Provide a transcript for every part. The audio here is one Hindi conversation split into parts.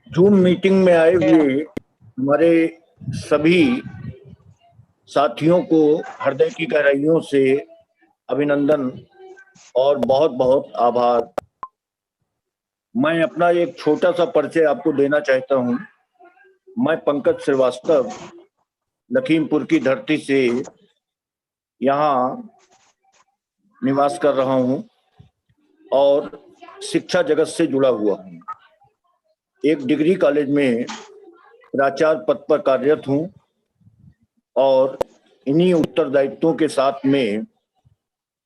जूम मीटिंग में आए हुए हमारे सभी साथियों को हृदय की गहराइयों से अभिनंदन और बहुत बहुत आभार। मैं अपना एक छोटा सा परिचय आपको देना चाहता हूं। मैं पंकज श्रीवास्तव लखीमपुर की धरती से यहाँ निवास कर रहा हूं और शिक्षा जगत से जुड़ा हुआ हूं। एक डिग्री कॉलेज में प्राचार्य पद पर कार्यरत हूं और इन्हीं उत्तरदायित्वों के साथ में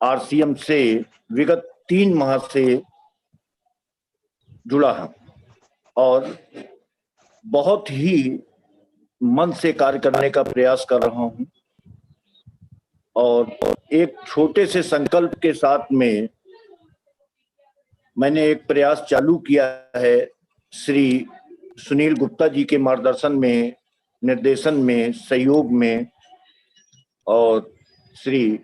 आरसीएम से विगत 3 माह से जुड़ा हूं और बहुत ही मन से कार्य करने का प्रयास कर रहा हूं और एक छोटे से संकल्प के साथ में मैंने एक प्रयास चालू किया है। श्री सुनील गुप्ता जी के मार्गदर्शन में, निर्देशन में, सहयोग में और श्री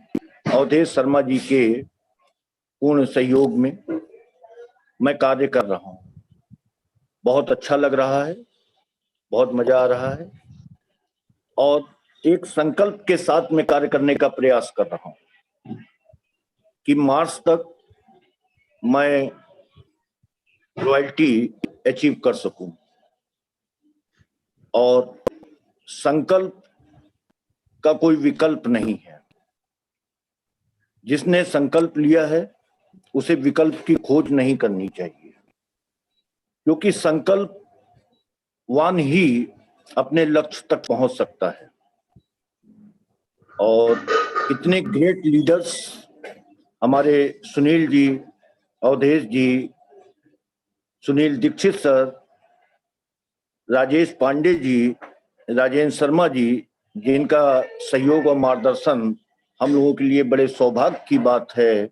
अवधेश शर्मा जी के पूर्ण सहयोग में मैं कार्य कर रहा हूं। बहुत अच्छा लग रहा है, बहुत मजा आ रहा है और एक संकल्प के साथ में कार्य करने का प्रयास कर रहा हूं कि मार्च तक मैं रॉयल्टी अचीव कर सकूं। और संकल्प का कोई विकल्प नहीं है। जिसने संकल्प लिया है उसे विकल्प की खोज नहीं करनी चाहिए, क्योंकि संकल्पवान ही अपने लक्ष्य तक पहुंच सकता है। और इतने ग्रेट लीडर्स हमारे सुनील जी, अवधेश जी, सुनील दीक्षित सर, राजेश पांडे जी, राजेंद्र शर्मा जी, जिनका सहयोग और मार्गदर्शन हम लोगों के लिए बड़े सौभाग्य की बात है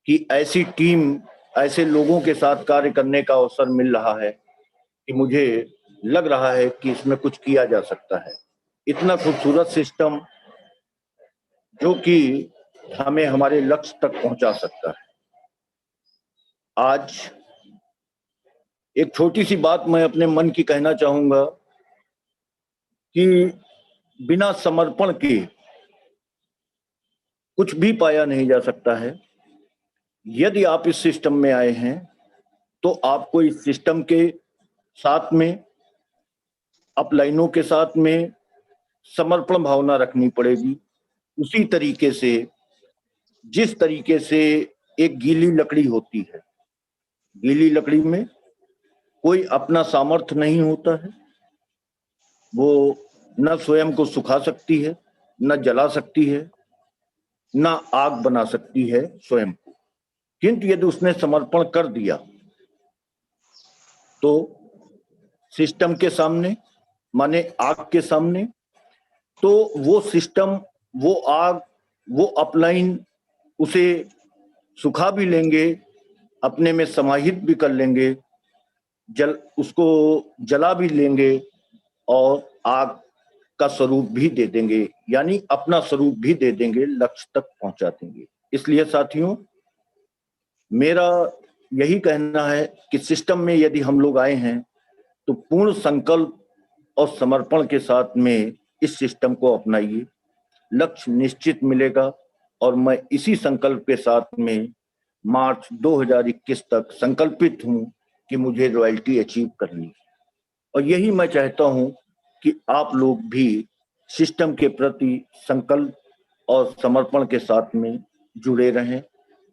कि ऐसी टीम, ऐसे लोगों के साथ कार्य करने का अवसर मिल रहा है कि मुझे लग रहा है कि इसमें कुछ किया जा सकता है। इतना खूबसूरत सिस्टम जो कि हमें हमारे लक्ष्य तक पहुंचा सकता है। आज एक छोटी सी बात मैं अपने मन की कहना चाहूंगा कि बिना समर्पण के कुछ भी पाया नहीं जा सकता है। यदि आप इस सिस्टम में आए हैं तो आपको इस सिस्टम के साथ में, अपलाइनों के साथ में समर्पण भावना रखनी पड़ेगी। उसी तरीके से जिस तरीके से एक गीली लकड़ी होती है, गीली लकड़ी में कोई अपना सामर्थ्य नहीं होता है। वो न स्वयं को सुखा सकती है, न जला सकती है, न आग बना सकती है स्वयं को। किंतु यदि उसने समर्पण कर दिया तो सिस्टम के सामने, माने आग के सामने, तो वो सिस्टम, वो आग, वो अपलाइन उसे सुखा भी लेंगे, अपने में समाहित भी कर लेंगे, उसको जला भी लेंगे और आग का स्वरूप भी दे देंगे, यानी अपना स्वरूप भी दे देंगे, लक्ष्य तक पहुंचा देंगे। इसलिए साथियों, मेरा यही कहना है कि सिस्टम में यदि हम लोग आए हैं तो पूर्ण संकल्प और समर्पण के साथ में इस सिस्टम को अपनाइए। लक्ष्य निश्चित मिलेगा और मैं इसी संकल्प के साथ में मार्च 2021 तक संकल्पित हूं कि मुझे रॉयल्टी अचीव करनी है। और यही मैं चाहता हूं कि आप लोग भी सिस्टम के प्रति संकल्प और समर्पण के साथ में जुड़े रहें।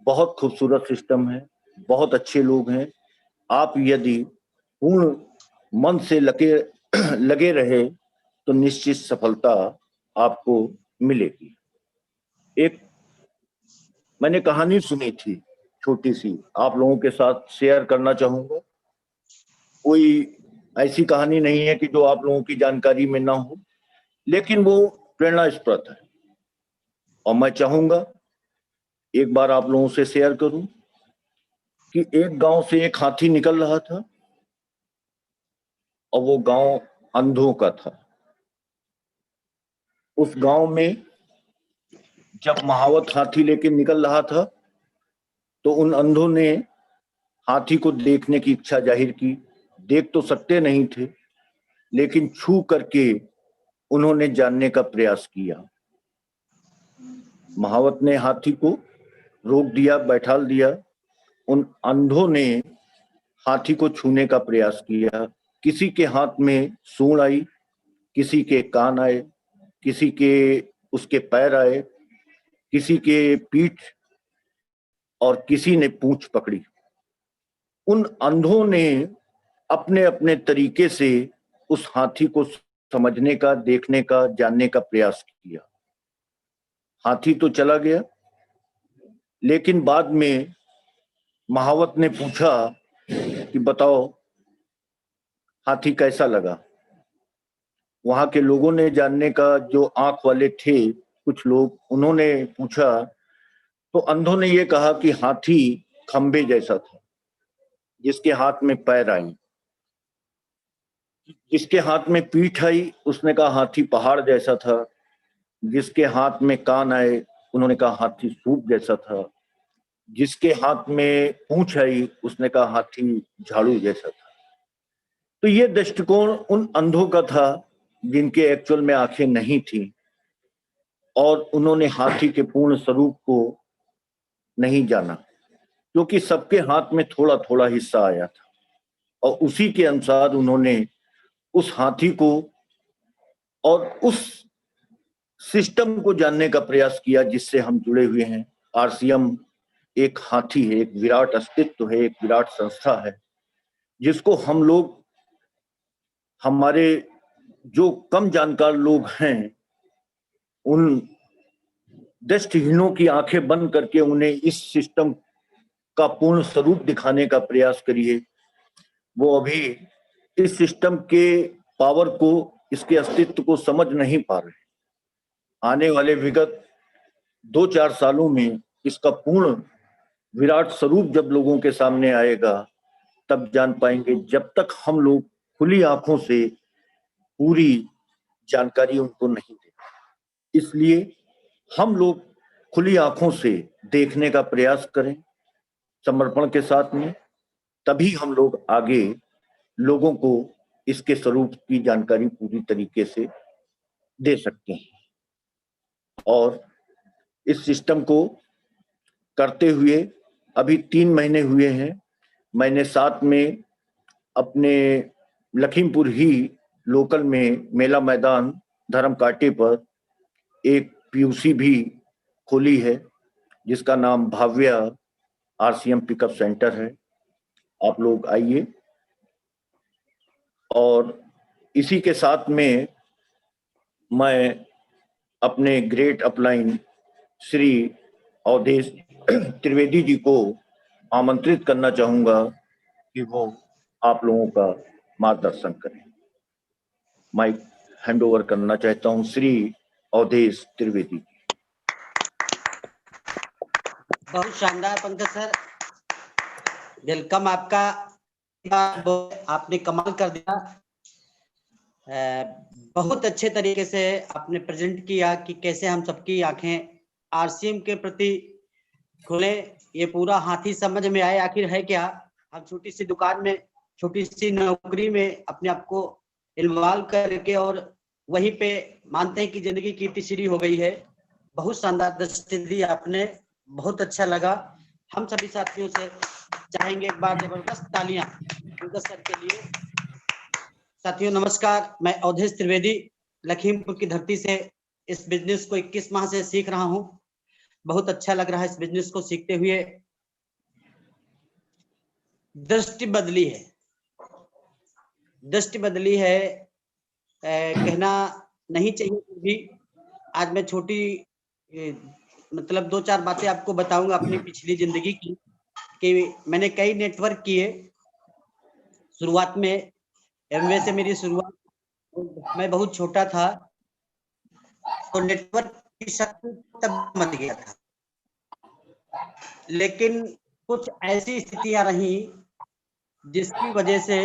बहुत खूबसूरत सिस्टम है, बहुत अच्छे लोग हैं। आप यदि पूर्ण मन से लगे रहे तो निश्चित सफलता आपको मिलेगी। एक मैंने कहानी सुनी थी छोटी सी, आप लोगों के साथ शेयर करना चाहूंगा। कोई ऐसी कहानी नहीं है कि जो आप लोगों की जानकारी में ना हो, लेकिन वो प्रेरणास्पद है और मैं चाहूंगा एक बार आप लोगों से शेयर करूं कि एक गांव से एक हाथी निकल रहा था और वो गांव अंधों का था। उस गांव में जब महावत हाथी लेके निकल रहा था तो उन अंधों ने हाथी को देखने की इच्छा जाहिर की, देख तो सकते नहीं थे, लेकिन छू करके उन्होंने जानने का प्रयास किया। महावत ने हाथी को रोक दिया, बैठाल दिया। उन अंधों ने हाथी को छूने का प्रयास किया। किसी के हाथ में सूंड आई, किसी के कान आए, किसी के उसके पैर आए, किसी के पीठ, और किसी ने पूंछ पकड़ी। उन अंधों ने अपने अपने तरीके से उस हाथी को समझने का, देखने का, जानने का प्रयास किया। हाथी तो चला गया, लेकिन बाद में महावत ने पूछा कि बताओ हाथी कैसा लगा। वहां के लोगों ने जानने का, जो आंख वाले थे कुछ लोग, उन्होंने पूछा तो अंधों ने ये कहा कि हाथी खंबे जैसा था, जिसके हाथ में पैर आई। जिसके हाथ में पीठ आई उसने कहा हाथी पहाड़ जैसा था। जिसके हाथ में कान आए उन्होंने कहा हाथी सूप जैसा था। जिसके हाथ में पूंछ आई उसने कहा हाथी झाड़ू जैसा था। तो ये दृष्टिकोण उन अंधों का था जिनके एक्चुअल में आंखें नहीं थी, और उन्होंने हाथी के पूर्ण स्वरूप को नहीं जाना, क्योंकि सबके हाथ में थोड़ा थोड़ा हिस्सा आया था, और उसी के अनुसार उन्होंने उस हाथी को और उस सिस्टम को जानने का प्रयास किया जिससे हम जुड़े हुए हैं। आरसीएम एक हाथी है, एक विराट अस्तित्व है, एक विराट संस्था है, जिसको हम लोग, हमारे जो कम जानकार लोग हैं, उन दृष्टिहीनों की आंखें बंद करके उन्हें इस सिस्टम का पूर्ण स्वरूप दिखाने का प्रयास करिए। वो अभी इस सिस्टम के पावर को, इसके अस्तित्व को समझ नहीं पा रहे। आने वाले विगत 2-4 सालों में इसका पूर्ण विराट स्वरूप जब लोगों के सामने आएगा, तब जान पाएंगे। जब तक हम लोग खुली आंखों से पूरी जानकारी उनको नहीं दें, इसलिए हम लोग खुली आंखों से देखने का प्रयास करें समर्पण के साथ में, तभी हम लोग आगे लोगों को इसके स्वरूप की जानकारी पूरी तरीके से दे सकते हैं। और इस सिस्टम को करते हुए अभी 3 महीने हुए हैं। मैंने साथ में अपने लखीमपुर ही लोकल में मेला मैदान धर्म कांटे पर एक पीयूसी भी खोली है, जिसका नाम भाव्य आरसीएम पिकअप सेंटर है। आप लोग आइए। और इसी के साथ में मैं अपने ग्रेट अपलाइन श्री अवधेश त्रिवेदी जी को आमंत्रित करना चाहूंगा कि वो आप लोगों का मार्गदर्शन करें। माइक हैंड ओवर करना चाहता हूं श्री अवधेश त्रिवेदी। बहुत शानदार पंकज सर, वेलकम आपका। आपने कमाल कर दिया। बहुत अच्छे तरीके से आपने प्रेजेंट किया कि कैसे हम सबकी आंखें आरसीएम के प्रति खुले। ये पूरा हाथी समझ में आए आखिर है क्या। हम छोटी सी दुकान में, छोटी सी नौकरी में अपने आप को इन्वॉल्व करके और वहीं पे मानते हैं कि जिंदगी की तीसरी हो गई है। बहुत शानदार दृष्टि दी आपने, बहुत अच्छा लगा। हम सभी साथियों से चाहेंगे एक बार जबरदस्त तालियां पंकज सर के लिए। साथियों नमस्कार, मैं अवधेश त्रिवेदी लखीमपुर की धरती से इस बिजनेस को 21 माह से सीख रहा हूं। बहुत अच्छा लग रहा है इस बिजनेस को सीखते हुए। दृष्टि बदली है, दृष्टि बदली है, कहना नहीं चाहिए। फिर भी आज मैं छोटी मतलब 2-4 बातें आपको बताऊंगा अपनी पिछली जिंदगी की, कि मैंने कई नेटवर्क किए। शुरुआत में एमवे से मेरी शुरुआत, मैं बहुत छोटा था तो नेटवर्क की शक्ति तब मच गया था। लेकिन कुछ ऐसी स्थितियां रही जिसकी वजह से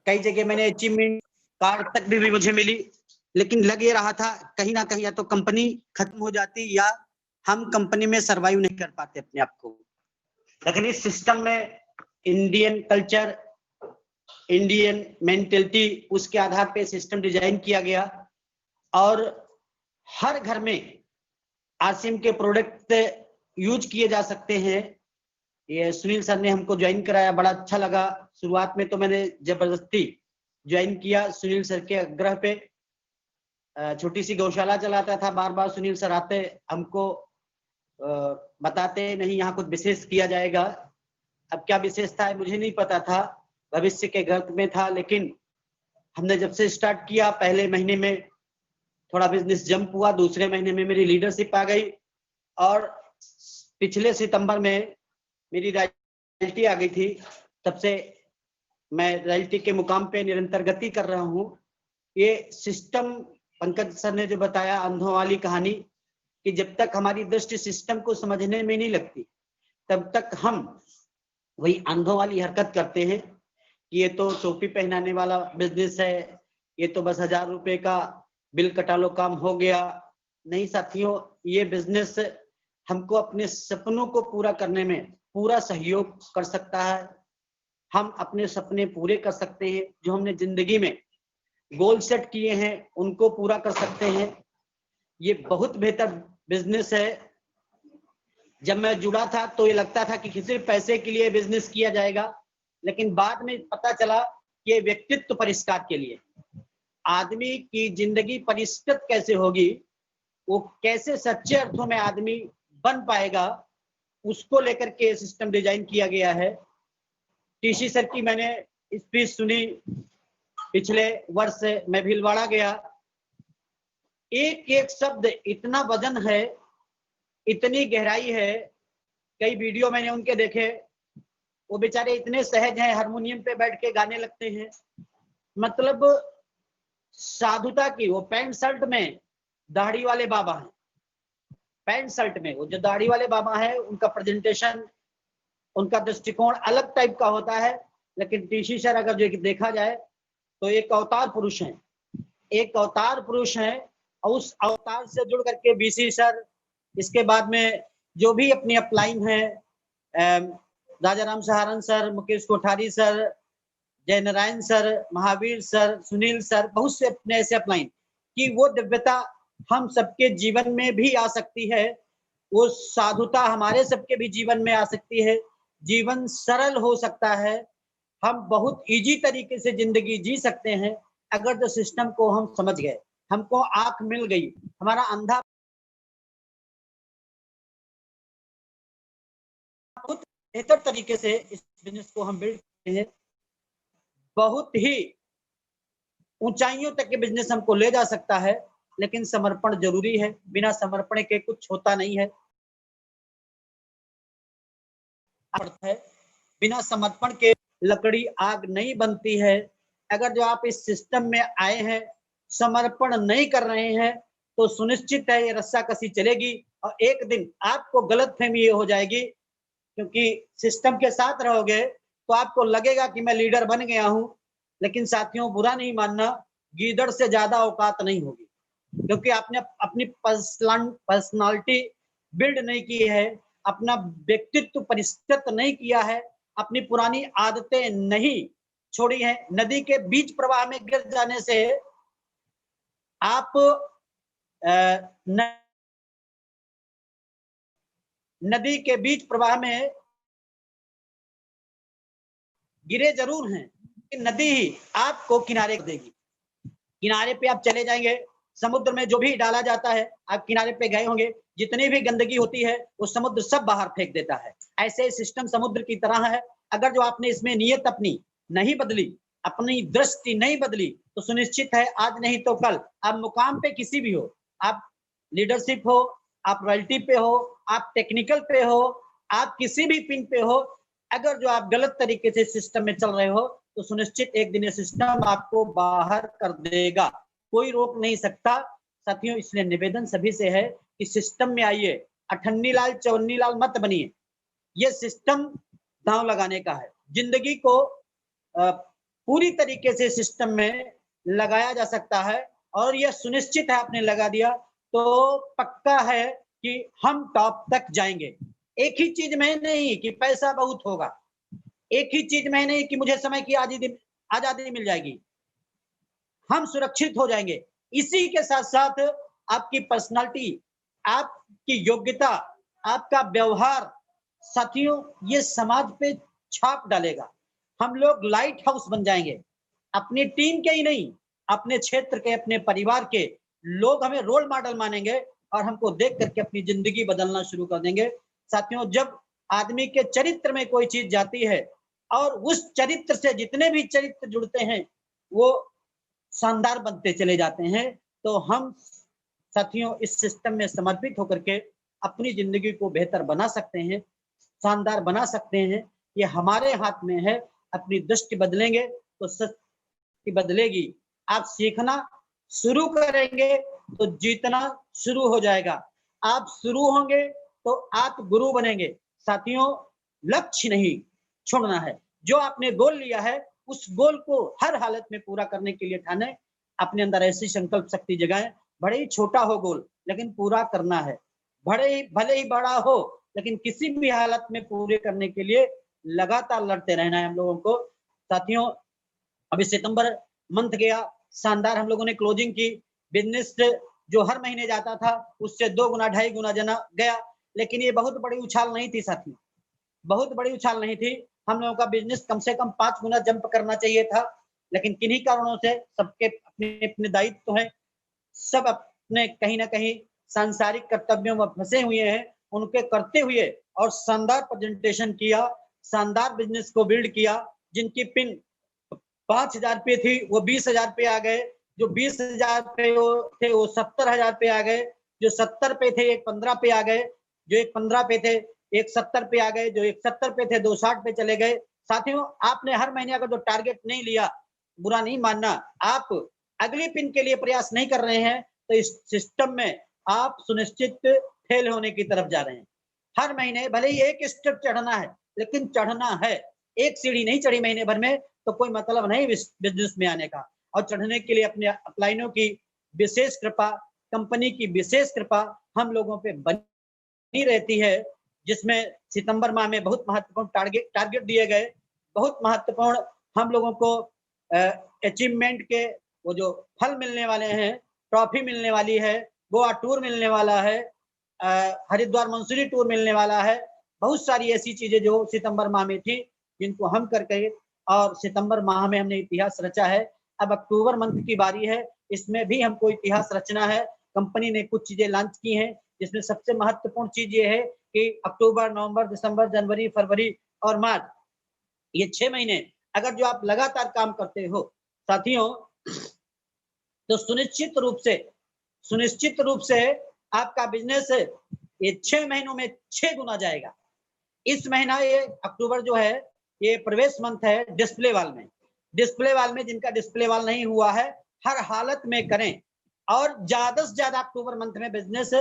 कई जगह मैंने अचीवमेंट कार्ड तक भी मुझे मिली, लेकिन लग ये रहा था कहीं ना कहीं या तो कंपनी खत्म हो जाती या हम कंपनी में सरवाइव नहीं कर पाते अपने आप को। लेकिन इस सिस्टम में इंडियन कल्चर, इंडियन मेंटेलिटी, उसके आधार पे सिस्टम डिजाइन किया गया और हर घर में आरसीएम के प्रोडक्ट यूज किए जा सकते हैं। ये सुनील सर ने हमको ज्वाइन कराया, बड़ा अच्छा लगा। शुरुआत में तो मैंने जबरदस्ती ज्वाइन किया सुनील सर के आग्रह पे। छोटी सी गौशाला चलाता था, बार बार सुनील सर आते, हमको बताते नहीं यहाँ कुछ विशेष किया जाएगा। अब क्या विशेषता है मुझे नहीं पता था, भविष्य के गर्त में था, लेकिन हमने जब से स्टार्ट किया, पहले महीने में थोड़ा बिजनेस जंप हुआ, दूसरे महीने में मेरी लीडरशिप आ गई और पिछले सितंबर में मेरी रॉयल्टी आ गई थी। तब से मैं रॉयल्टी के मुकाम पे निरंतर गति कर रहा हूँ। ये सिस्टम पंकज सर ने जो बताया, अंधों वाली कहानी, कि जब तक हमारी दृष्टि सिस्टम को समझने में नहीं लगती तब तक हम वही अंधों वाली हरकत करते हैं कि ये तो टोपी पहनाने वाला बिजनेस है, ये तो बस 1000 रुपए का बिल कटा लो काम हो गया। नहीं साथियों, ये बिजनेस हमको अपने सपनों को पूरा करने में पूरा सहयोग कर सकता है। हम अपने सपने पूरे कर सकते हैं, जो हमने जिंदगी में गोल सेट किए हैं उनको पूरा कर सकते हैं। ये बहुत बेहतर बिजनेस है। जब मैं जुड़ा था तो ये लगता था कि किसी पैसे के लिए बिजनेस किया जाएगा, लेकिन बाद में पता चला कि ये व्यक्तित्व परिष्कार के लिए। आदमी की जिंदगी परिष्कृत कैसे होगी, वो कैसे सच्चे अर्थों में आदमी बन पाएगा, उसको लेकर के सिस्टम डिजाइन किया गया है। टीसी सर की मैंने स्पीच सुनी, पिछले वर्ष मैं भीलवाड़ा गया। एक एक शब्द इतना वजन है, इतनी गहराई है। कई वीडियो मैंने उनके देखे, वो बेचारे इतने सहज हैं, हारमोनियम पे बैठ के गाने लगते हैं। मतलब साधुता की, वो पैंट शर्ट में दाढ़ी वाले बाबा हैं, पैंट शर्ट में वो जो दाढ़ी वाले बाबा हैं, उनका प्रेजेंटेशन, उनका दृष्टिकोण अलग टाइप का होता है। लेकिन टीसी सर अगर जो देखा जाए तो एक अवतार पुरुष हैं, एक अवतार पुरुष हैं। और उस अवतार से जुड़ करके बीसी सर, इसके बाद में जो भी अपनी अपलाइन है, राजा राम सहारन सर, मुकेश कोठारी सर, जय Narayan sir, Mahavir sir, Sunil sir, बहुत से अपने ऐसे अपलाइन कि वो दिव्यता हम सबके जीवन में भी आ सकती है, वो साधुता हमारे सबके भी जीवन में आ सकती है। जीवन सरल हो सकता है, हम बहुत इजी तरीके से जिंदगी जी सकते हैं अगर जो सिस्टम को हम समझ गए। हमको आंख मिल गई, हमारा अंधा बहुत बेहतर तरीके से इस बिजनेस को हम बिल्ड करते हैं। बहुत ही ऊंचाइयों तक के बिजनेस हमको ले जा सकता है, लेकिन समर्पण जरूरी है। बिना समर्पण के कुछ होता नहीं है। बिना समर्पण के लकड़ी आग नहीं बनती है। अगर जो आप इस सिस्टम में आए हैं, समर्पण नहीं कर रहे हैं, तो सुनिश्चित है ये रस्साकसी चलेगी और एक दिन आपको गलतफहमी ये हो जाएगी, क्योंकि सिस्टम के साथ रहोगे तो आपको लगेगा कि मैं लीडर बन गया हूं। लेकिन साथियों, बुरा नहीं मानना, गीदड़ से ज्यादा औकात नहीं होगी, क्योंकि आपने अपनी पर्सनालिटी बिल्ड नहीं की है, अपना व्यक्तित्व परिष्कृत नहीं किया है, अपनी पुरानी आदतें नहीं छोड़ी हैं। नदी के बीच प्रवाह में गिर जाने से आप नदी के बीच प्रवाह में गिरे जरूर हैं, नदी ही आपको किनारे देगी। किनारे पे आप चले जाएंगे, समुद्र में जो भी डाला जाता है, आप किनारे पे गए होंगे, जितनी भी गंदगी होती है वो समुद्र सब बाहर फेंक देता है। ऐसे सिस्टम समुद्र की तरह है। अगर जो आपने इसमें नियत अपनी नहीं बदली, अपनी दृष्टि नहीं बदली, तो सुनिश्चित है आज नहीं तो कल आप मुकाम पे किसी भी हो, आप लीडरशिप हो, आप रॉयल्टी पे हो, आप टेक्निकल पे हो, आप किसी भी पिन पे हो, अगर जो आप गलत तरीके से सिस्टम में चल रहे हो तो सुनिश्चित एक दिन ये सिस्टम आपको बाहर कर देगा, कोई रोक नहीं सकता। साथियों, इसलिए निवेदन सभी से है कि सिस्टम में आइए, अठन्नी लाल चवन्नी लाल मत बनिए। ये सिस्टम दांव लगाने का है। जिंदगी को पूरी तरीके से सिस्टम में लगाया जा सकता है और यह सुनिश्चित है आपने लगा दिया तो पक्का है कि हम टॉप तक जाएंगे। एक ही चीज में नहीं कि पैसा बहुत होगा, एक ही चीज में नहीं कि मुझे समय की आजादी मिल जाएगी, हम सुरक्षित हो जाएंगे। इसी के साथ साथ आपकी पर्सनालिटी, आपकी योग्यता, आपका व्यवहार, साथियों ये समाज पे छाप डालेगा। हम लोग लाइट हाउस बन जाएंगे, अपनी टीम के ही नहीं, अपने क्षेत्र के, अपने परिवार के लोग हमें रोल मॉडल मानेंगे और हमको देख करके अपनी जिंदगी बदलना शुरू कर देंगे। साथियों, जब आदमी के चरित्र में कोई चीज जाती है और उस चरित्र से जितने भी चरित्र जुड़ते हैं वो शानदार बनते चले जाते हैं। तो हम साथियों इस सिस्टम में समर्पित होकर के अपनी जिंदगी को बेहतर बना सकते हैं, शानदार बना सकते हैं। ये हमारे हाथ में है। अपनी दृष्टि बदलेंगे तो सत्य बदलेगी। आप सीखना शुरू करेंगे तो जीतना शुरू हो जाएगा। आप शुरू होंगे तो आप गुरु बनेंगे। साथियों, लक्ष्य नहीं छोड़ना है। जो आपने गोल लिया है उस गोल को हर हालत में पूरा करने के लिए ठाने, अपने अंदर ऐसी संकल्प शक्ति जगाएं। भले ही छोटा हो गोल, लेकिन पूरा करना है। भले ही बड़ा हो, लेकिन किसी भी हालत में पूरे करने के लिए लगातार लड़ते रहना है हम लोगों को। साथियों, अभी सितंबर मंथ गया, शानदार हम लोगों ने क्लोजिंग की। बिजनेस जो हर महीने जाता था उससे 2 गुना 2.5 गुना जना गया, लेकिन ये बहुत बड़ी उछाल नहीं थी साथियों, बहुत बड़ी उछाल नहीं थी। हम लोगों का बिजनेस कम से कम 5 गुना जंप करना चाहिए था, लेकिन किन्हीं कारणों से सबके अपने अपने दायित्व हैं, सब अपने कहीं ना कहीं सांसारिक कर्तव्यों में फंसे हुए हैं। उनके करते हुए और शानदार प्रेजेंटेशन किया, शानदार बिजनेस को बिल्ड किया। जिनकी पिन 5,000 पे थी वो 20,000 पे आ गए, जो 20,000 पे थे वो 70,000 पे आ गए, जो 70 पे थे एक 15 पे आ गए, जो एक 15 पे थे एक 70 पे आ गए, जो एक 70 पे थे 2 60 पे चले गए। साथियों, आपने हर महीने अगर जो टारगेट नहीं लिया, बुरा नहीं मानना, आप अगली पिन के लिए प्रयास नहीं कर रहे हैं तो इस सिस्टम में आप सुनिश्चित फेल होने की तरफ जा रहे हैं। हर महीने भले ही एक स्टेप चढ़ना है, लेकिन चढ़ना है। एक सीढ़ी नहीं चढ़ी महीने भर में तो कोई मतलब नहीं बिजनेस में आने का। और चढ़ने के लिए अपने अपलाइनों की विशेष कृपा, कंपनी की विशेष कृपा हम लोगों पे बनी रहती है, जिसमें सितंबर माह में बहुत महत्वपूर्ण टारगेट दिए गए, बहुत महत्वपूर्ण हम लोगों को अचीवमेंट के वो जो फल मिलने वाले हैं, ट्रॉफी मिलने वाली है, गोवा टूर मिलने वाला है, हरिद्वार मंसूरी टूर मिलने वाला है। बहुत सारी ऐसी चीजें जो सितंबर माह में थी, जिनको हम करके और सितंबर माह में हमने इतिहास रचा है। अब अक्टूबर मंथ की बारी है, इसमें भी हमको इतिहास रचना है। कंपनी ने कुछ चीजें लॉन्च की हैं, जिसमें सबसे महत्वपूर्ण चीज ये है कि अक्टूबर, नवंबर, दिसंबर, जनवरी, फरवरी और मार्च, ये 6 महीने अगर जो आप लगातार काम करते हो साथियों, तो सुनिश्चित रूप से आपका बिजनेस ये 6 महीनों में 6 गुना जाएगा। इस महीना ये अक्टूबर जो है ये प्रवेश मंथ है डिस्प्ले वाल में जिनका डिस्प्ले वाल नहीं हुआ है हर हालत में करें, और ज्यादा से ज्यादा अक्टूबर मंथ में बिजनेस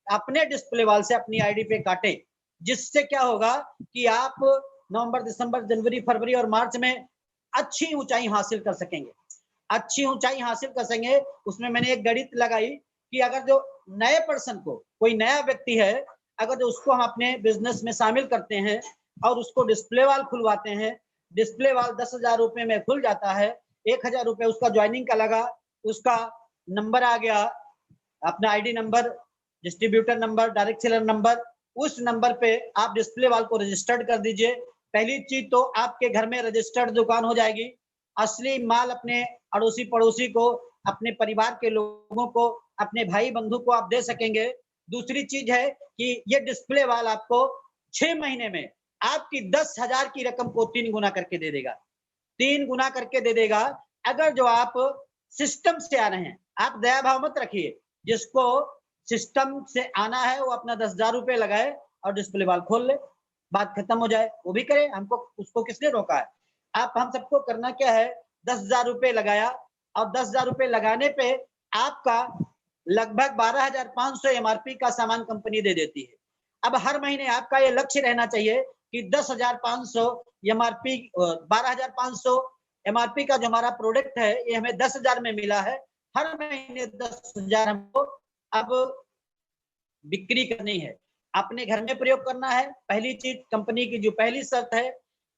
अपने डिस्प्ले वाल से अपनी आईडी पे काटें। जिससे क्या होगा कि आप नवंबर, दिसंबर, जनवरी, फरवरी और मार्च में अच्छी ऊंचाई हासिल कर सकेंगे, अच्छी ऊंचाई हासिल कर सकेंगे। उसमें मैंने एक गणित लगाई कि अगर जो नए पर्सन को, कोई नया व्यक्ति है, अगर जो उसको हम अपने बिजनेस में शामिल करते हैं और उसको डिस्प्ले वाल खुलवाते हैं, डिस्प्ले वाल 10,000 रुपए में खुल जाता है। 1,000 रुपए उसका ज्वाइनिंग का लगा, उसका नंबर आ गया, अपना ID number, distributor number, direct seller number, उस नंबर पे आप डिस्प्ले वाल को रजिस्टर्ड कर दीजिए। पहली चीज तो आपके घर में रजिस्टर्ड दुकान हो जाएगी। असली माल अपने अड़ोसी पड़ोसी को, अपने परिवार के लोगों को, अपने भाई बंधु को आप दे सकेंगे। दूसरी चीज है कि ये डिस्प्ले वाल आपको 6 महीने में आपकी 10,000 की रकम को 3 गुना करके दे देगा, 3 गुना करके दे देगा। अगर जो आप सिस्टम से आ रहे हैं, आप दया भाव मत रखिए, जिसको सिस्टम से आना है वो अपना 10,000 रुपए लगाए और डिस्प्ले वाल खोल ले, बात खत्म हो जाए, वो भी करे, हमको उसको किसने रोका है। आप हम सबको करना क्या है, 10,000 रुपए लगाया और 10,000 रुपए लगाने पे आपका लगभग 12,500 एमआरपी का सामान कंपनी दे देती है। अब हर महीने आपका ये लक्ष्य रहना चाहिए कि 10,500 एमआरपी, 12,500 एमआरपी का जो हमारा प्रोडक्ट है ये हमें 10,000 में मिला है। हर महीने 10,000 हमको अब बिक्री करनी है, अपने घर में प्रयोग करना है। पहली चीज, कंपनी की जो पहली शर्त है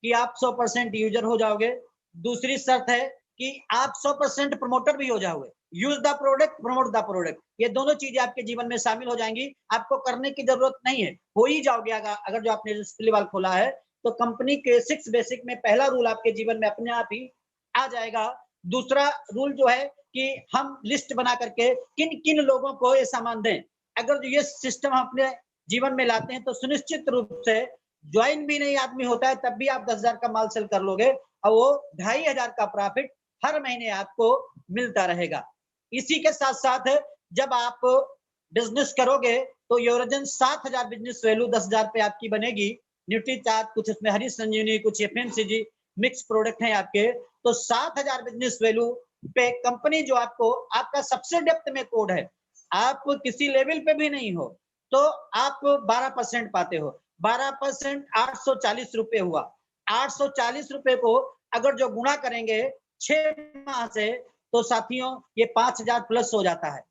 कि आप 100% यूजर हो जाओगे, दूसरी शर्त है कि आप 100% प्रमोटर भी हो जाओगे। Use the product, promote the product, ये दोनों चीजें आपके जीवन में शामिल हो जाएंगी। आपको करने की जरूरत नहीं है, हो ही जाओगे। अगर जो आपने डिस्प्ले वाल खोला है तो कंपनी के 6 बेसिक में पहला रूल आपके जीवन में अपने आप ही आ जाएगा। दूसरा रूल जो है कि हम लिस्ट बना करके किन किन लोगों को ये सामान दें। अगर ये सिस्टम हम अपने जीवन में लाते हैं तो सुनिश्चित रूप से ज्वाइन भी नहीं आदमी होता है तब भी आप 10,000 का माल सेल कर लोगे और वो 2,500 का प्रॉफिट हर महीने आपको मिलता रहेगा। इसी के साथ साथ जब आप बिजनेस करोगे तो योरजन 7,000 बिजनेस वैल्यू 10,000 पे आपकी बनेगी। न्यूट्रीचार्ज, कुछ उसमें हरी संजीवनी, कुछ एफएमसीजी मिक्स प्रोडक्ट हैं आपके, तो 7,000 बिजनेस वैल्यू पे कंपनी जो आपको, आपका सबसे डेप्थ में कोड है, आप किसी लेवल पे भी नहीं हो तो आप 12% पाते हो। 12% 840 रुपए हुआ। 840 रुपए को अगर जो गुणा करेंगे 6 माह से तो साथियों ये 5,000 प्लस हो जाता है।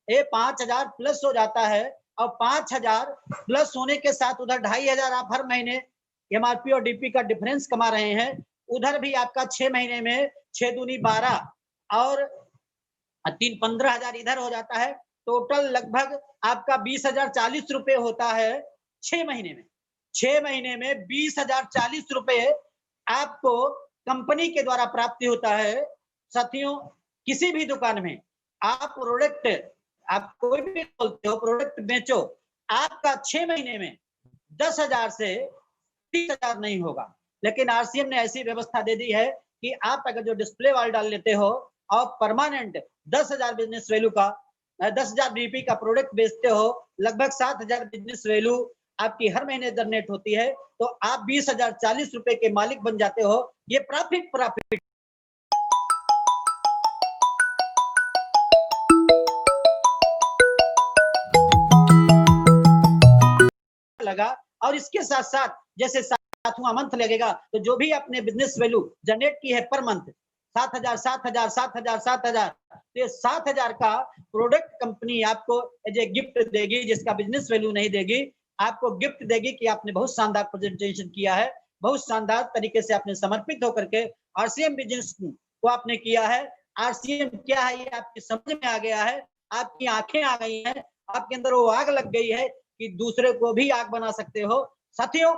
ये 5,000 प्लस हो जाता है और 5,000 प्लस होने के साथ उधर 2,500 आप हर महीने एमआरपी और डीपी का डिफरेंस कमा रहे हैं। उधर भी आपका 6 महीने में 6 दूनी 12 और 3 15,000 इधर हो जाता है। टोटल लगभग आपका 20,040 रुपए होता है 6 महीने में। 6 महीने में 20,040 रुपए आपको कंपनी के द्वारा प्राप्ति होता है। साथियों, किसी भी दुकान में आप प्रोडक्ट, आप कोई भी बोलते हो प्रोडक्ट बेचो, आपका 6 महीने में 10,000 से 30,000 नहीं होगा। लेकिन आरसीएम ने ऐसी व्यवस्था दे दी है कि आप अगर जो डिस्प्ले वाल डाल लेते हो और परमानेंट 10,000 बिजनेस वैल्यू का 10,000 बीपी का प्रोडक्ट बेचते हो, लगभग 7,000 बिजनेस वैल्यू आपकी हर महीने जनरेट होती है, तो आप 20,040 रुपए के मालिक बन जाते हो। ये प्रॉफिट लगा। और इसके साथ साथ जैसे 7वां मंथ लगेगा तो जो भी आपने बिजनेस वैल्यू जनरेट की है पर मंथ 7,000 7,000 7,000 7,000, तो ये 7,000 का प्रोडक्ट कंपनी आपको एज ए गिफ्ट देगी, जिसका बिजनेस वैल्यू नहीं देगी, आपको गिफ्ट देगी कि आपने बहुत शानदार प्रेजेंटेशन किया है, बहुत शानदार तरीके से आपने समर्पित होकर के आरसीएम बिजनेस को आपने किया है। आरसीएम क्या है ये आपकी समझ में आ गया है, आपकी आंखें आ गई हैं, आपके अंदर वो आग लग गई है कि दूसरे को भी आग बना सकते हो। साथियों,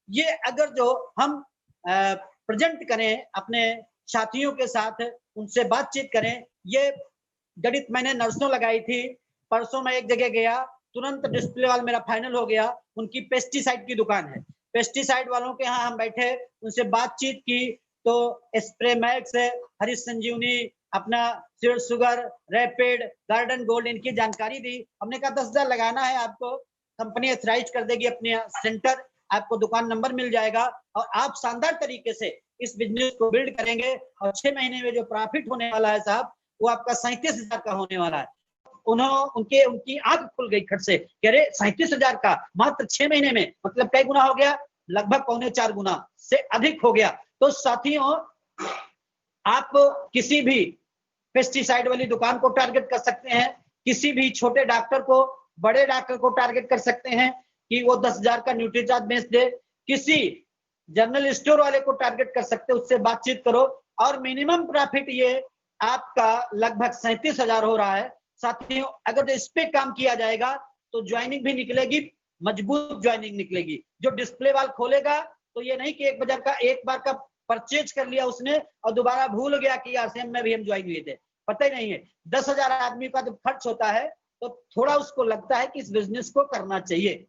ये अगर जो हम प्रेजेंट करें अपने साथियों के साथ, उनसे बातचीत करें, ये गणित मैंने नर्सों लगाई थी। परसों मैं एक जगह गया, तुरंत डिस्प्ले वाल मेरा फाइनल हो गया। उनकी पेस्टिसाइड की दुकान है, पेस्टिसाइड वालों के यहाँ हम बैठे, उनसे बातचीत की तो स्प्रे मैक्स, हरी संजीवनी, अपना seed sugar, rapid, garden gold, इनकी जानकारी दी। हमने कहा 10,000 लगाना है आपको, कंपनी ऑथराइज कर देगी अपने सेंटर, आपको दुकान नंबर मिल जाएगा और आप शानदार तरीके से इस बिजनेस को बिल्ड करेंगे और 6 महीने में जो प्रॉफिट होने वाला है साहब, वो आपका 37,000 का होने वाला है। उनकी आंख खुल गई खट से, कह रहे 37,000 का मात्र 6 महीने में, मतलब कई गुना हो गया, लगभग 3.25 गुना से अधिक हो गया। तो साथियों, आप किसी भी पेस्टिसाइड वाली दुकान को टारगेट कर सकते हैं, किसी भी छोटे डॉक्टर को, बड़े डॉक्टर को टारगेट कर सकते हैं कि वो 10,000 का न्यूट्रीचार्ज बेच दे, किसी जनरल स्टोर वाले को टारगेट कर सकते हैं, उससे बातचीत करो और मिनिमम प्रॉफिट ये आपका लगभग 37,000 हो रहा है। साथियों, अगर इस पे काम किया जाएगा तो ज्वाइनिंग भी निकलेगी, मजबूत ज्वाइनिंग निकलेगी। जो डिस्प्ले वाल खोलेगा तो ये नहीं कि एक बार का परचेज कर लिया उसने और दोबारा भूल गया कि आरसीएम में भी हम ज्वाइन हुए थे, पता ही नहीं है। 10,000 आदमी का जब खर्च होता है तो थोड़ा उसको लगता है कि इस बिजनेस को करना चाहिए।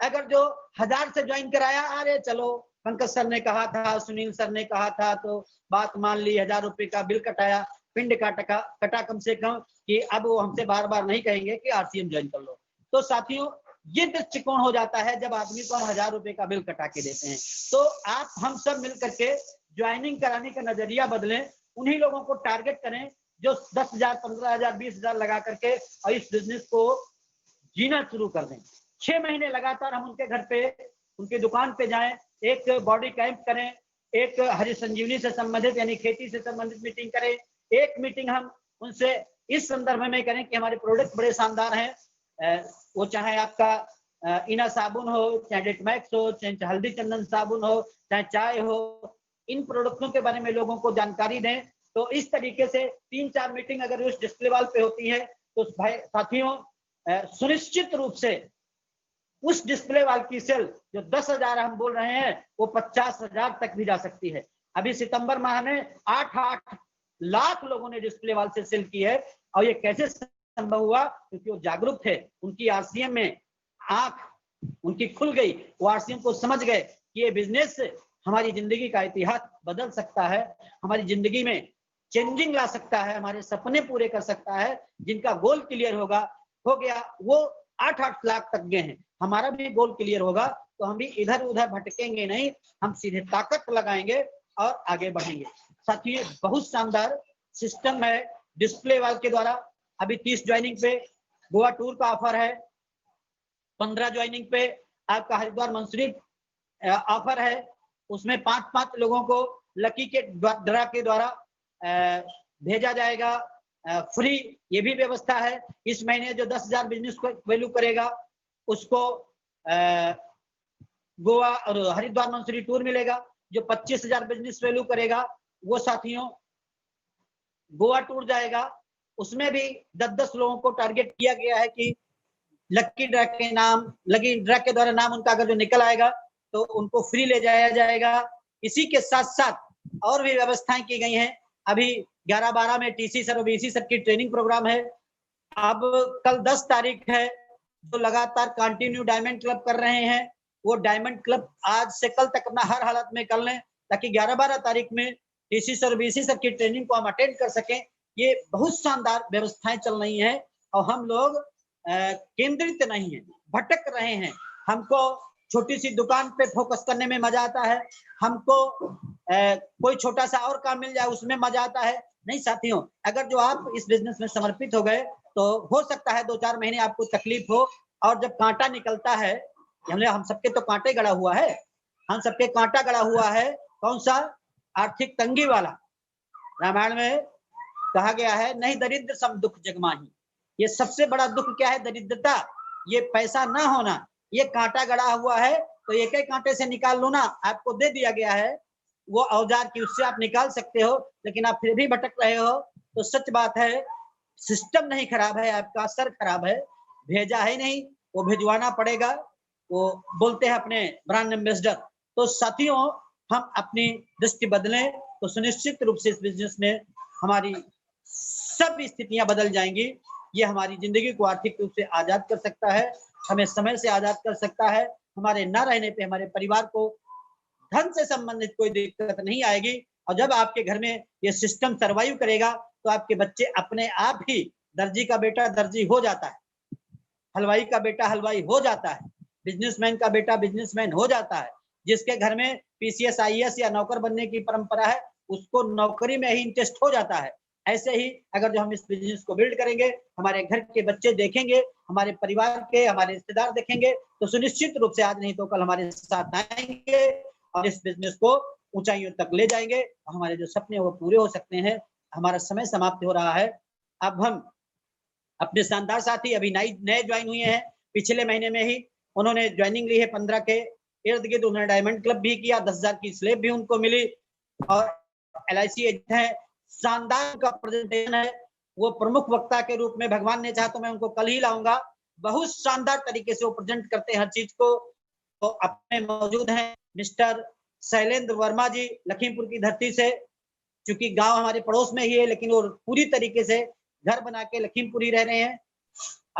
अगर जो 1,000 से ज्वाइन कराया, अरे चलो पंकज सर ने कहा था, सुनील सर ने कहा था, तो बात मान ली, 1,000 रुपए का बिल कटाया, पिंड का कटा कम से कम, कि अब वो हमसे बार बार नहीं कहेंगे कि आरसीएम ज्वाइन कर लो। तो साथियों, ये दृष्टिकोण हो जाता है जब आदमी को हम 1,000 रुपए का बिल कटा के देते हैं। तो आप हम सब मिलकर के ज्वाइनिंग कराने का नजरिया बदलें, उन्हीं लोगों को टारगेट करें जो 10,000 15,000 20,000 लगा करके और इस बिजनेस को जीना शुरू कर दें। 6 महीने लगातार हम उनके घर पे, उनकी दुकान पे जाएं, एक बॉडी कैंप करें, एक हरी संजीवनी से संबंधित यानी खेती से संबंधित मीटिंग करें। एक मीटिंग हम उनसे इस संदर्भ में करें कि हमारे प्रोडक्ट बड़े शानदार हैं, वो चाहे आपका इना साबुन हो, चाहे डेटमैक्स हो, चाहे हल्दी चंदन साबुन हो, चाहे चाय हो, इन प्रोडक्टों के बारे में लोगों को जानकारी दें। तो इस तरीके से 3-4 मीटिंग अगर उस डिस्प्ले वॉल पे होती है तो भाई साथियों सुनिश्चित रूप से उस डिस्प्ले वॉल की सेल जो 10,000 हम बोल रहे हैं वो 50,000 तक भी जा सकती है। अभी सितंबर माह में 8 लाख लोगों ने डिस्प्ले वॉल से सेल की है। और ये कैसे संभव हुआ? क्योंकि वो जागरूक थे, उनकी आरसीएम में आंख उनकी खुल गई, वो आरसीएम को समझ गए कि ये बिजनेस हमारी जिंदगी का इतिहास बदल सकता है, हमारी जिंदगी में चेंजिंग ला सकता है, हमारे सपने पूरे कर सकता है। जिनका गोल क्लियर हो गया वो 8 लाख तक गए हैं। हमारा भी गोल क्लियर होगा तो हम भी इधर उधर भटकेंगे नहीं, हम सीधे ताकत लगाएंगे और आगे बढ़ेंगे। साथियों बहुत शानदार सिस्टम है डिस्प्ले वॉल के द्वारा। अभी 30 ज्वाइनिंग पे गोवा टूर का ऑफर है, 15 ज्वाइनिंग पे आपका हरिद्वार मंसूरी ऑफर है, उसमें 5-5 लोगों को लकी के ड्रा के द्वारा भेजा जाएगा फ्री, ये भी व्यवस्था है। इस महीने जो 10,000 बिजनेस को वैल्यू करेगा उसको गोवा और हरिद्वार मंसूरी टूर मिलेगा। जो 25,000 बिजनेस वैल्यू करेगा वो साथियों गोवा टूर जाएगा। उसमें भी 10-10 लोगों को टारगेट किया गया है कि लकी ड्रा के द्वारा नाम उनका अगर जो निकल आएगा तो उनको फ्री ले जाया जाएगा। इसी के साथ साथ और भी व्यवस्थाएं की गई हैं। अभी 11-12 में टीसी सर और बीसी सर की ट्रेनिंग प्रोग्राम है। अब कल 10 तारीख है, जो लगातार कंटिन्यू डायमंड क्लब कर रहे हैं वो डायमंड क्लब आज से कल तक अपना हर हालत में कर लें, ताकि 11-12 तारीख में टीसी सर और बीसी सर की ट्रेनिंग को हम अटेंड कर सकें। ये बहुत शानदार व्यवस्थाएं चल रही हैं और हम लोग केंद्रित नहीं है, भटक रहे हैं। हमको छोटी सी दुकान पे फोकस करने में मजा आता है, हमको कोई छोटा सा और काम मिल जाए उसमें मजा आता है। नहीं साथियों, अगर जो आप इस बिजनेस में समर्पित हो गए तो हो सकता है 2-4 महीने आपको तकलीफ हो, और जब कांटा निकलता है, हम सबके तो कांटे गड़ा हुआ है, हम सबके कांटा गड़ा हुआ है। कौन सा? आर्थिक तंगी वाला। रामायण में कहा गया है नहीं दरिद्र सम दुख जगमाही। ये सबसे बड़ा दुख क्या है? दरिद्रता, ये पैसा ना होना। ये कांटा गड़ा हुआ है तो एक ही कांटे से निकाल लो ना, आपको दे दिया गया है वो औजार की, उससे आप निकाल सकते हो, लेकिन आप फिर भी भटक रहे हो। तो सच बात है, सिस्टम नहीं खराब है, आपका सर खराब है, भेजा है नहीं, वो भिजवाना पड़ेगा। वो बोलते हैं अपने ब्रांड एम्बेसडर। तो साथियों हम अपनी दृष्टि बदलें तो सुनिश्चित रूप से इस बिजनेस में हमारी सब स्थितियां बदल जाएंगी। ये हमारी जिंदगी को आर्थिक रूप से आजाद कर सकता है, हमें समय से आजाद कर सकता है। हमारे न रहने पे हमारे परिवार को धन से संबंधित कोई दिक्कत नहीं आएगी। और जब आपके घर में ये सिस्टम सर्वाइव करेगा तो आपके बच्चे अपने आप ही, दर्जी का बेटा दर्जी हो जाता है, हलवाई का बेटा हलवाई हो जाता है, बिजनेसमैन का बेटा बिजनेसमैन हो जाता है। जिसके घर में पीसीएस आईएएस या नौकर बनने की परंपरा है उसको नौकरी में ही इंटरेस्ट हो जाता है। ऐसे ही अगर जो हम इस बिजनेस को बिल्ड करेंगे, हमारे घर के बच्चे देखेंगे, हमारे परिवार के, हमारे रिश्तेदार देखेंगे, तो सुनिश्चित रूप से आज नहीं तो कल हमारे साथ आएंगे और इस बिजनेस को ऊंचाइयों तक ले जाएंगे। हमारे जो सपने वो पूरे हो सकते हैं। हमारा समय समाप्त हो रहा है। अब हम अपने शानदार साथी अभी नए ज्वाइन हुए हैं, पिछले महीने में ही उन्होंने ज्वाइनिंग ली है 15 के इर्द गिर्द। उन्होंने डायमंड क्लब भी किया, 10,000 की स्लेब भी उनको मिली और LIC एजेंट है। शानदार का प्रेजेंटेशन है, वो प्रमुख वक्ता के रूप में भगवान ने चाहा तो मैं उनको कल ही लाऊंगा। बहुत शानदार तरीके से वो प्रेजेंट करते हैं हर चीज को। तो अपने मौजूद हैं मिस्टर शैलेंद्र वर्मा जी, लखीमपुर की धरती से। चूंकि गांव हमारे पड़ोस में ही है, लेकिन वो पूरी तरीके से घर बना के लखीमपुर ही रह रहे हैं।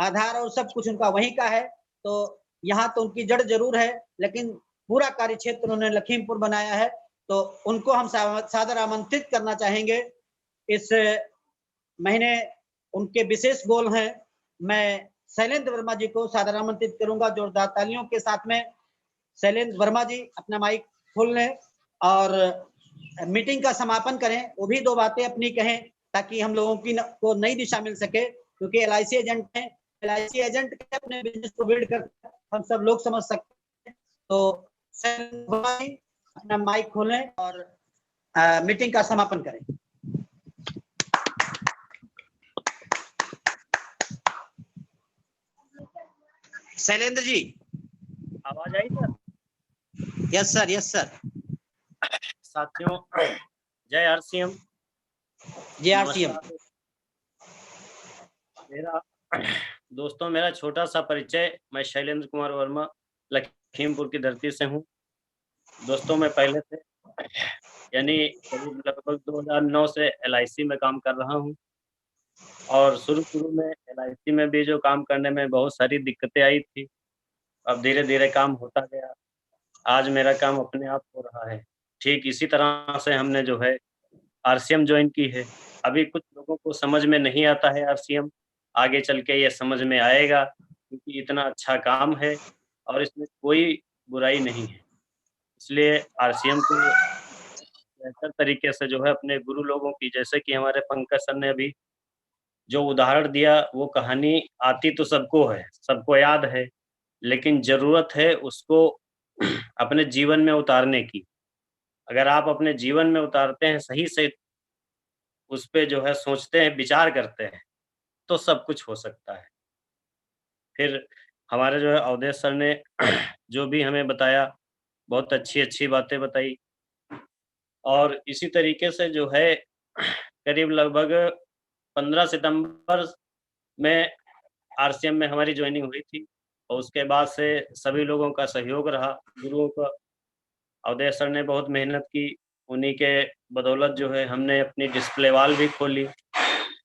आधार और सब कुछ उनका वहीं का है। तो यहाँ तो उनकी जड़ जरूर है, लेकिन पूरा कार्य क्षेत्र उन्होंने लखीमपुर बनाया है। तो उनको हम सादर आमंत्रित करना चाहेंगे। इस महीने उनके विशेष गोल हैं। मैं शैलेंद्र वर्मा जी को सादर आमंत्रित करूंगा जोरदार तालियों के साथ में। शैलेंद्र वर्मा जी अपना माइक खोल लें और मीटिंग का समापन करें। वो भी 2 बातें अपनी कहें ताकि हम लोगों की को नई दिशा मिल सके, क्योंकि LIC एजेंट हैं। LIC एजेंट के अपने बिजनेस को बिल्ड कर हम सब लोग समझ सकते हैं। तो अपना माइक खोलें और मीटिंग का समापन करें। शैलेंद्र जी। आवाज आई sir? Yes sir, yes sir. साथियों, जय आरसीएम। जय आरसीएम। मेरा दोस्तों, मेरा छोटा सा परिचय, मैं शैलेंद्र कुमार वर्मा लखीमपुर की धरती से हूँ। दोस्तों, मैं पहले से यानी करीब लगभग 2009 से एलआईसी में काम कर रहा हूँ और शुरू में एलआईसी में भी जो काम करने में बहुत सारी दिक्कतें आई थी। अब धीरे धीरे काम होता गया, आज मेरा काम अपने आप हो रहा है। ठीक इसी तरह से हमने जो है आरसीएम ज्वाइन की है। अभी कुछ लोगों को समझ में नहीं आता है आरसीएम, आगे चल के ये समझ में आएगा क्योंकि इतना अच्छा काम है और इसमें कोई बुराई नहीं है। इसलिए आरसीएम को बेहतर तरीके से जो है अपने गुरु लोगों की, जैसे कि हमारे पंकज सर ने अभी जो उदाहरण दिया, वो कहानी आती तो सबको है, सबको याद है, लेकिन ज़रूरत है उसको अपने जीवन में उतारने की। अगर आप अपने जीवन में उतारते हैं, सही से उस पे जो है सोचते हैं, विचार करते हैं, तो सब कुछ हो सकता है। फिर हमारे जो है अवधेश सर ने जो भी हमें बताया, बहुत अच्छी-अच्छी बातें बताई और इसी तरीके से जो है करीब लगभग 15 सितंबर में आरसीएम में हमारी जॉइनिंग हुई थी और उसके बाद से सभी लोगों का सहयोग रहा, गुरुओं का। अवधेश सर ने बहुत मेहनत की, उन्हीं के बदौलत जो है हमने अपनी डिस्प्ले वॉल भी खोली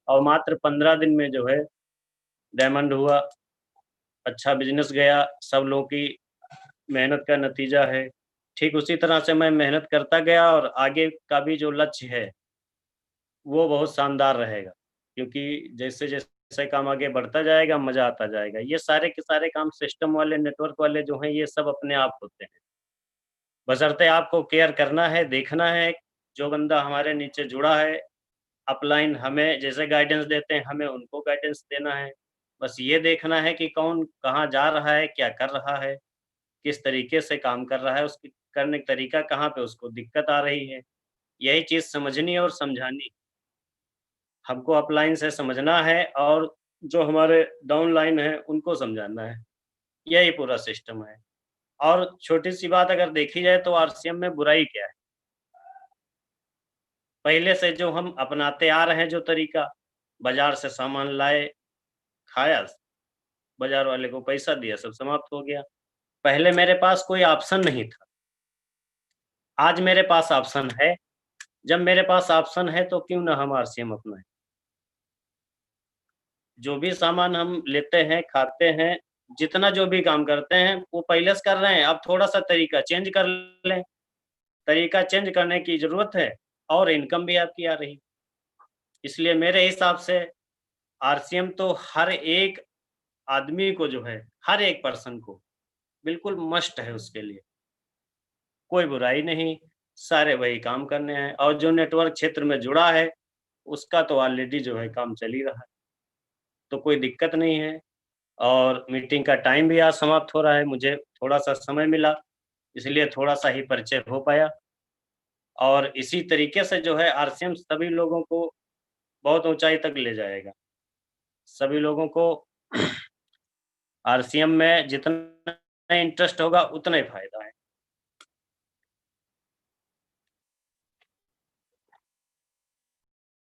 और मात्र 15 दिन में जो है डायमंड हुआ, अच्छा बिजनेस गया, सब लोगों की मेहनत का नतीजा है। ठीक उसी तरह से मैं मेहनत करता गया और आगे का भी जो लक्ष्य है, वो बहुत शानदार रहेगा क्योंकि जैसे-जैसे काम आगे बढ़ता जाएगा, मज़ा आता जाएगा। ये सारे के सारे काम सिस्टम वाले, नेटवर्क वाले जो हैं, ये सब अपने आप होते हैं। बशर्ते आपको केयर करना है, देखना है, जो बंदा हमारे नीचे जुड़ा है, अपलाइन हमें जैसे गाइडेंस देते हैं, हमें उनको गाइडेंस देना है। बस ये देखना है कि कौन कहाँ जा रहा है, क्या कर रहा है, किस तरीके से काम कर रहा है, उसकी करने का तरीका कहाँ पे उसको दिक्कत आ रही है। यही चीज़ समझनी और समझानी। हमको अपलाइन से समझना है और जो हमारे डाउनलाइन है, उनको समझाना है। यही पूरा सिस्टम है। और छोटी-सी बात अगर देखी जाए तो आरसीएम में बुराई क्या है? पहले से जो हम अपनाते आ रहे हैं जो तरीका, बाज़ार से सामान लाए, खाया, बाज़ार वाले को पैसा दिया, सब समाप्त हो गया। पहले मेरे पास कोई ऑप्शन नहीं था, आज मेरे पास ऑप्शन है। जब मेरे पास ऑप्शन है तो क्यों ना हम आरसीएम अपनाएँ? जो भी सामान हम लेते हैं, खाते हैं, जितना जो भी काम करते हैं, वो पहले से कर रहे हैं, अब थोड़ा-सा तरीका चेंज कर लें। तरीका चेंज करने की ज़रूरत है और इनकम भी आपकी आ रही। इसलिए मेरे हिसाब से आरसीएम तो हर एक आदमी को जो है, हर एक पर्सन को बिल्कुल मस्ट है उसके लिए। कोई बुराई नहीं, सारे वही काम करने हैं और जो नेटवर्क क्षेत्र में जुड़ा है, उसका तो ऑलरेडी जो है काम चल ही रहा है, तो कोई दिक्कत नहीं है। और मीटिंग का टाइम भी आज समाप्त हो रहा है, मुझे थोड़ा-सा समय मिला, इसलिए थोड़ा-सा ही परिचय हो पाया और इसी तरीके से जो है आरसीएम सभी लोगों को बहुत ऊँचाई तक ले जाएगा। सभी लोगों को आरसीएम में जितना इंटरेस्ट होगा, उतना ही फ़ायदा है।